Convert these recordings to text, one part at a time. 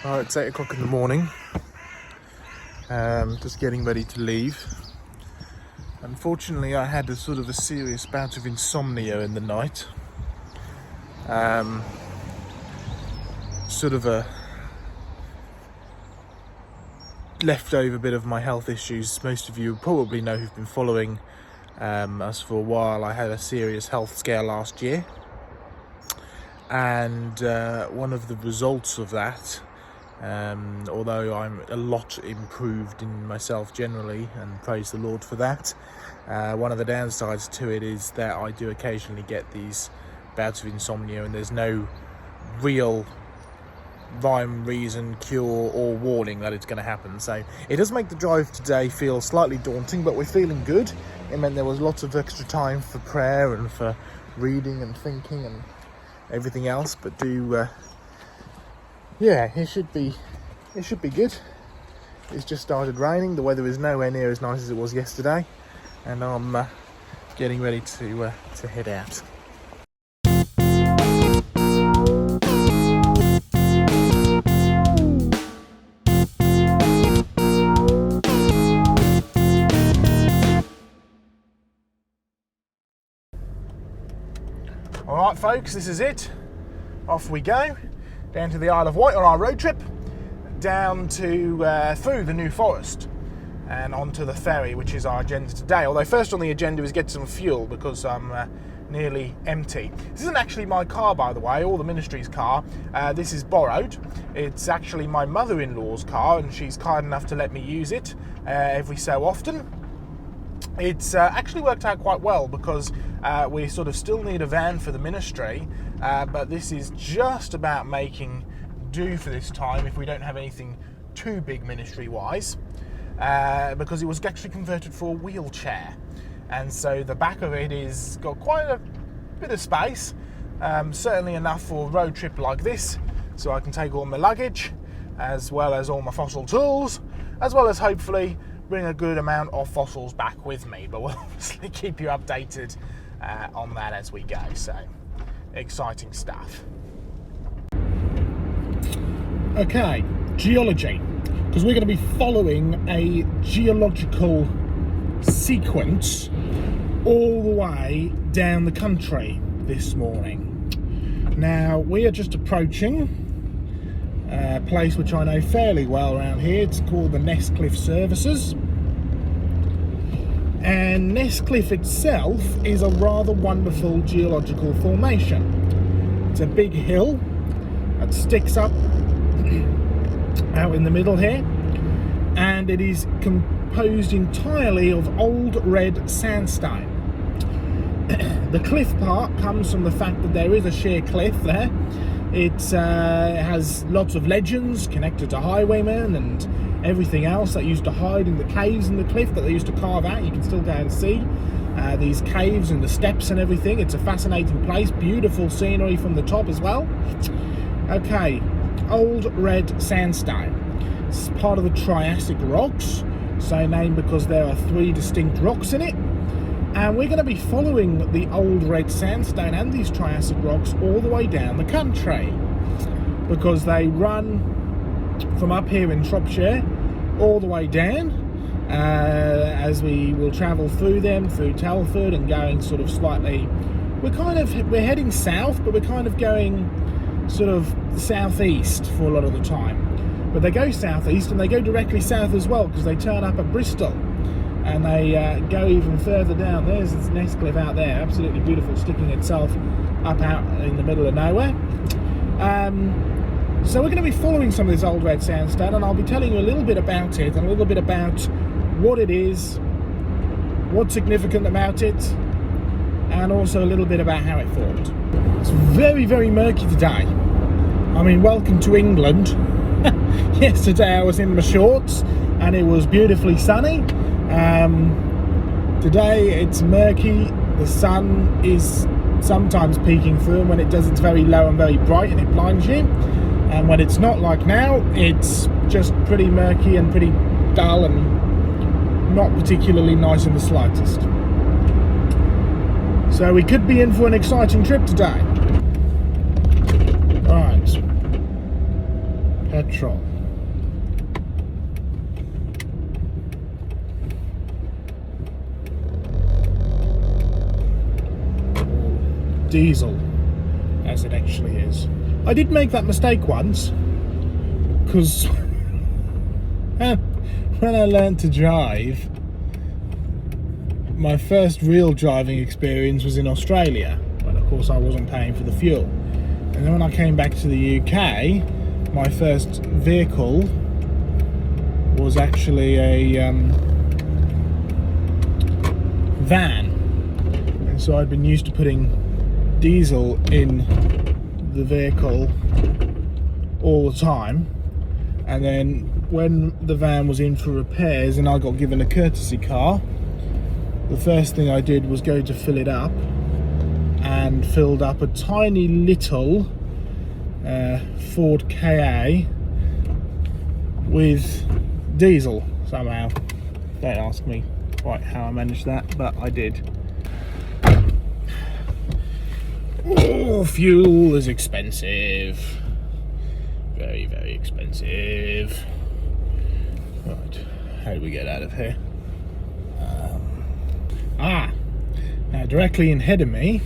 It's 8 o'clock in the morning. Just getting ready to leave. Unfortunately, I had a serious bout of insomnia in the night. A leftover bit of my health issues. Most of you probably know who've been following us for a while. I had a serious health scare last year, and one of the results of that, although I'm a lot improved in myself generally, and praise the Lord for that, one of the downsides to it is that I do occasionally get these bouts of insomnia, and there's no real rhyme, reason, cure or warning that it's going to happen. So it does make the drive today feel slightly daunting, but we're feeling good. It meant there was lots of extra time for prayer and for reading and thinking and everything else, but it should be good. It's just started raining. The weather is nowhere near as nice as it was yesterday, and I'm getting ready to head out. Alright folks, this is it. Off we go, down to the Isle of Wight on our road trip, down to through the New Forest and onto the ferry, which is our agenda today. Although first on the agenda is get some fuel, because I'm nearly empty. This isn't actually my car, by the way, or the ministry's car. This is borrowed. It's actually my mother-in-law's car, and she's kind enough to let me use it every so often. It's actually worked out quite well, because we still need a van for the ministry, but this is just about making do for this time if we don't have anything too big ministry-wise, because it was actually converted for a wheelchair, and so the back of it is got quite a bit of space, certainly enough for a road trip like this, so I can take all my luggage, as well as all my fossil tools, as well as hopefully bring a good amount of fossils back with me. But we'll obviously keep you updated on that as we go. So exciting stuff. Okay, geology, because we're going to be following a geological sequence all the way down the country this morning. Now we are just approaching a place which I know fairly well around here. It's called the Nestcliff Services, and Nestcliff itself is a rather wonderful geological formation. It's a big hill that sticks up out in the middle here, and it is composed entirely of old red sandstone. The cliff part comes from the fact that there is a sheer cliff there. It has lots of legends connected to highwaymen and everything else that used to hide in the caves in the cliff that they used to carve out. You can still go and see these caves and the steps and everything. It's a fascinating place, beautiful scenery from the top as well. Okay, old red sandstone. It's part of the Triassic rocks, so named because there are 3 distinct rocks in it. And we're going to be following the old red sandstone and these Triassic rocks all the way down the country, because they run from up here in Shropshire all the way down, as we will travel through them, through Telford, and going slightly, we're heading south, but we're kind of going southeast for a lot of the time. But they go southeast and they go directly south as well, because they turn up at Bristol. And they go even further down. There's this Nestcliff out there, absolutely beautiful, sticking itself up out in the middle of nowhere. So we're going to be following some of this old red sandstone, and I'll be telling you a little bit about it, and a little bit about what it is, what's significant about it, and also a little bit about how it formed. It's very, very murky today. I mean, welcome to England. Yesterday I was in my shorts, and it was beautifully sunny. Today it's murky. The sun is sometimes peeking through, and when it does, it's very low and very bright, and it blinds you. And when it's not, like now, it's just pretty murky and pretty dull and not particularly nice in the slightest. So we could be in for an exciting trip today. Alright, petrol. Diesel, as it actually is. I did make that mistake once, because when I learned to drive, my first real driving experience was in Australia, when of course I wasn't paying for the fuel. And then when I came back to the UK, my first vehicle was actually a van. And so I'd been used to putting diesel in the vehicle all the time, and then when the van was in for repairs and I got given a courtesy car, the first thing I did was go to fill it up, and filled up a tiny little Ford Ka with diesel somehow. Don't ask me quite how I managed that, but I did. Oh, fuel is expensive. Very, very expensive. Right, how do we get out of here? Now directly ahead of me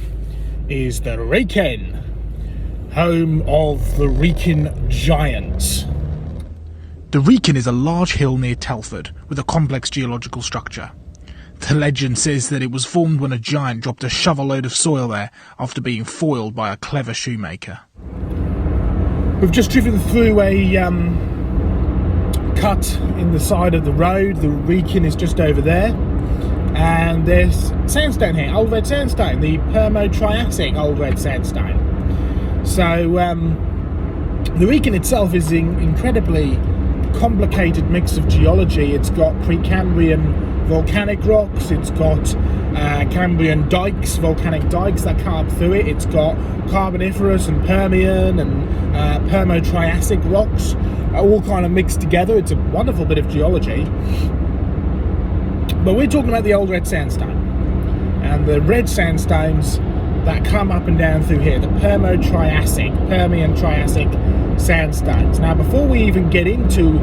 is the Wrekin, home of the Wrekin Giants. The Wrekin is a large hill near Telford with a complex geological structure. The legend says that it was formed when a giant dropped a shovel load of soil there after being foiled by a clever shoemaker. We've just driven through a cut in the side of the road. The Wrekin is just over there. And there's sandstone here, old red sandstone, the Permo-Triassic old red sandstone. So the Wrekin itself is an incredibly complicated mix of geology. It's got Precambrian volcanic rocks, it's got Cambrian dikes, volcanic dikes that come up through it, it's got Carboniferous and Permian and Permo-Triassic rocks, all kind of mixed together. It's a wonderful bit of geology. But we're talking about the old red sandstone, and the red sandstones that come up and down through here, the Permo-Triassic, Permian-Triassic sandstones. Now, before we even get into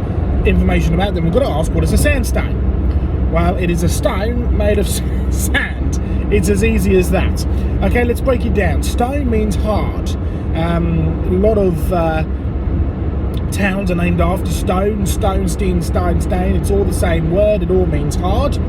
information about them, we've got to ask, what is a sandstone? Well, it is a stone made of sand. It's as easy as that. Okay, let's break it down. Stone means hard. A lot of towns are named after stone. Stonestein, Steinstein. It's all the same word. It all means hard.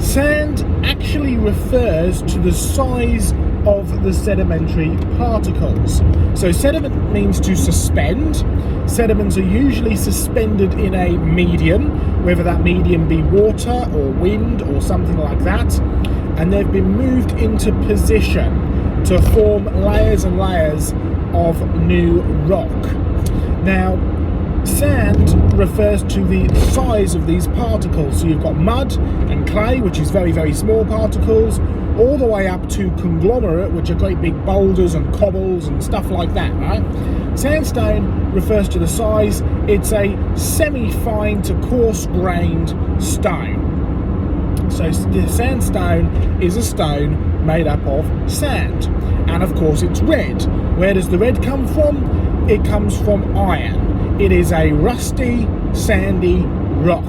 Sand actually refers to the size of the sedimentary particles. So sediment means to suspend. Sediments are usually suspended in a medium, whether that medium be water or wind or something like that, and they've been moved into position to form layers and layers of new rock. Now, sand refers to the size of these particles. So you've got mud and clay, which is very, very small particles, all the way up to conglomerate, which are great big boulders and cobbles and stuff like that, right? Sandstone refers to the size. It's a semi-fine to coarse-grained stone. So the sandstone is a stone made up of sand. And of course it's red. Where does the red come from? It comes from iron. It is a rusty, sandy rock.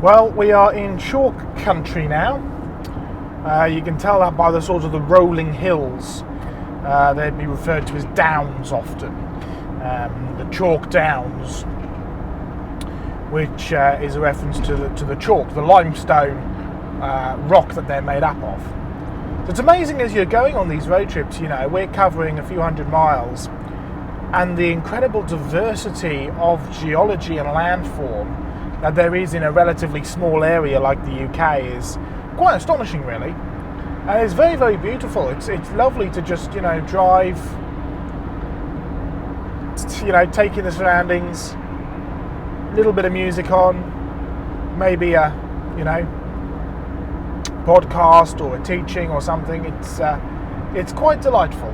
Well, we are in chalk country now. You can tell that by the sort of the rolling hills. They'd be referred to as downs often. The chalk downs, which is a reference to the chalk, the limestone rock that they're made up of. So it's amazing as you're going on these road trips, you know, we're covering a few hundred miles, and the incredible diversity of geology and landform that there is in a relatively small area like the UK is quite astonishing, really. And it's very, very beautiful. It's lovely to just, you know, drive, you know, take in the surroundings, a little bit of music on, maybe a, you know, podcast or a teaching or something. It's quite delightful.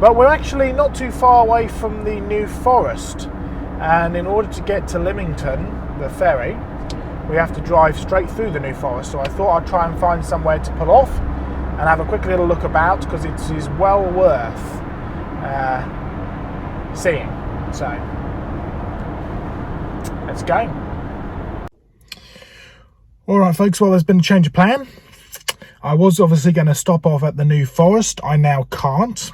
But we're actually not too far away from the New Forest, and in order to get to Lymington, the ferry, we have to drive straight through the New Forest. So I thought I'd try and find somewhere to pull off and have a quick little look about, because it is well worth seeing. So let's go. Alright folks, well, there's been a change of plan. I was obviously going to stop off at the New Forest. I now can't,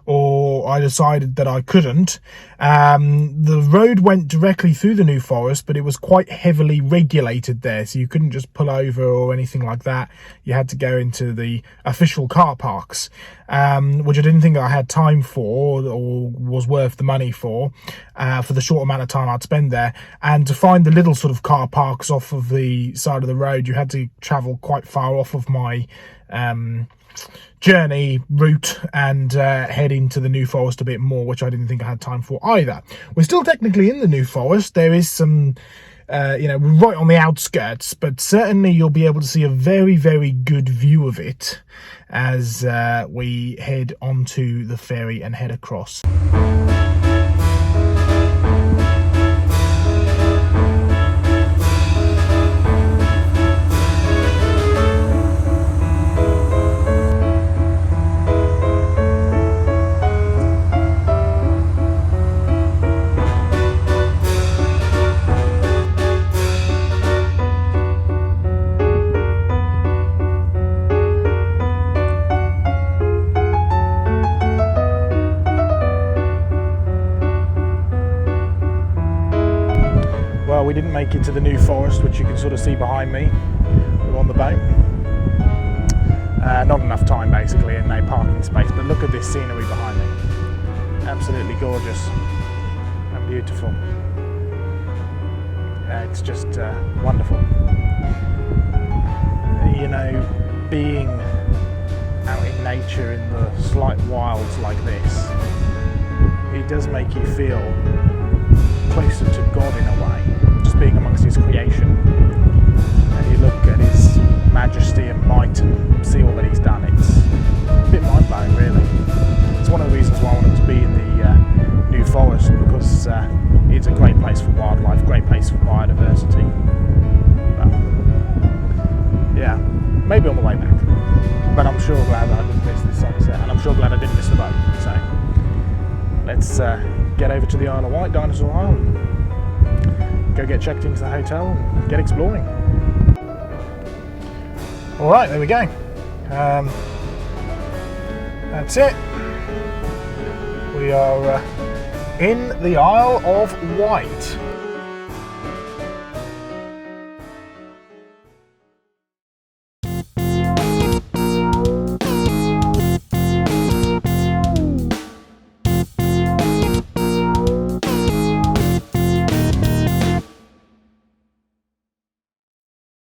or I decided that I couldn't. The road went directly through the New Forest, but it was quite heavily regulated there, so you couldn't just pull over or anything like that. You had to go into the official car parks, which I didn't think I had time for or was worth the money for the short amount of time I'd spend there. And to find the little sort of car parks off of the side of the road, you had to travel quite far off of my journey route and head into the New Forest a bit more, which I didn't think I had time for either. We're still technically in the New Forest. There is some, we're right on the outskirts, but certainly you'll be able to see a very, very good view of it as we head onto the ferry and head across. Well, we didn't make it to the New Forest, which you can sort of see behind me. We're on the boat. Not enough time basically, and no parking space, but look at this scenery behind me. Absolutely gorgeous and beautiful. It's just wonderful. You know, being out in nature in the slight wilds like this, it does make you feel closer to God in a way, just being amongst his creation. And you look at his majesty and might and see all that he's done. It's a bit mind-blowing, really. It's one of the reasons why I wanted to be in the New Forest, because it's a great place for wildlife, great place for biodiversity. But, yeah, maybe on the way back. But I'm sure glad that I didn't miss the sunset, and I'm sure glad I didn't miss the boat. So let's get over to the Isle of Wight, Dinosaur Isle, and go get checked into the hotel and get exploring. Alright, there we go. That's it. We are in the Isle of Wight.